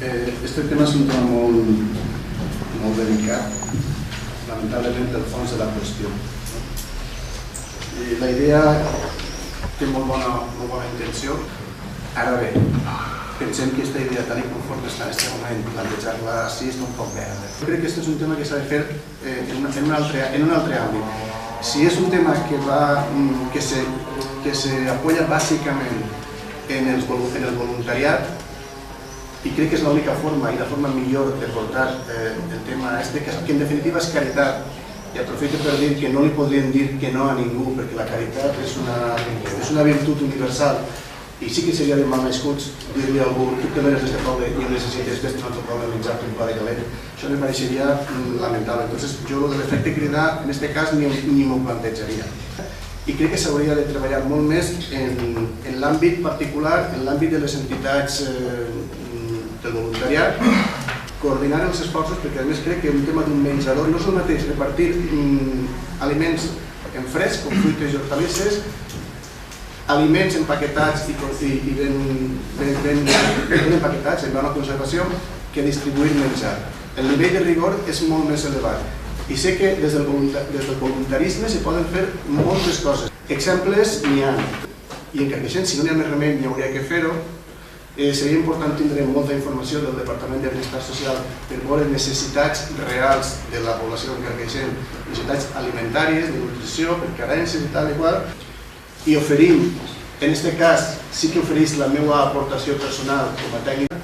Este tema és un tema molt delicat, lamentablement del fons de la qüestió. La idea té molt bona intenció. Ara bé, pensem que aquesta idea, tal com està en aquest moment, plantejar-la així està un poc verda. Jo crec que aquest és un tema que s'ha de fer en un altre àmbit. Si és un tema que se apoya bàsicament en el voluntariat, i crec que és l'única forma i la forma millor de portar el tema que en definitiva és caritat, i aprofito per dir que no li podríem dir que no a ningú, perquè la caritat és una virtut universal, i sí que seria de mal nascuts dir-li a algú: tu que no eres d'aquest poble i ho necessites, vés-te a un altre poble a menjar-te un pa de calent. Això me pareixeria lamentable. Entonces, jo el de l'efecte cridar, en aquest cas, ni m'ho plantejaria. I crec que s'hauria de treballar molt més en l'àmbit particular, en l'àmbit de les entitats del voluntariat, coordinar els esforços, perquè a més crec que un tema d'un menjador no és el mateix repartir aliments en fresc, com fruites i hortalisses, aliments empaquetats i ben empaquetats, en bona conservació, que distribuir menjar. El nivell de rigor és molt més elevat. I sé que des del voluntarisme s'hi poden fer moltes coses. Exemples n'hi ha. I en Carcaixent, si no n'hi ha més remei, n'hi hauria que fer-ho. Seria important tindre molta informació del Departament de Benestar Social per veure necessitats reals de la població de Carcaixent, necessitats alimentàries, de nutrició, per carències i tal i qual, i oferim, en aquest cas, sí que oferís la meva aportació personal com a tècnica,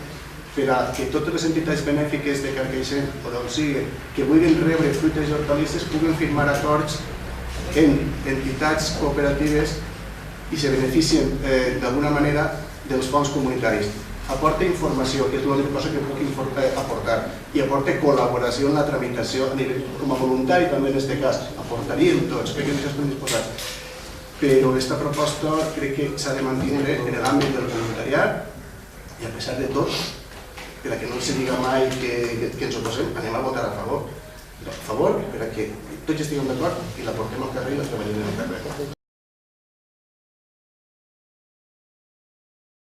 per a que totes les entitats benèfiques de Carcaixent, o d'on sigui, que vulguin rebre fruites i hortalisses, puguen firmar acords en entitats cooperatives i se beneficien d'alguna manera dels fons comunitaris. Aporta informació, que és l'única cosa que puc aportar, i aporta col·laboració en la tramitació com a voluntari també en aquest cas. Aportaríem tots, crec que no estem disposats. Però aquesta proposta crec que s'ha de mantenir en l'àmbit del voluntariat i a pesar de tot, per a que no se diga mai que ens oposem, anem a votar a favor. A favor, per a que tots estiguem d'acord i la portem al carrer i la treballem al carrer.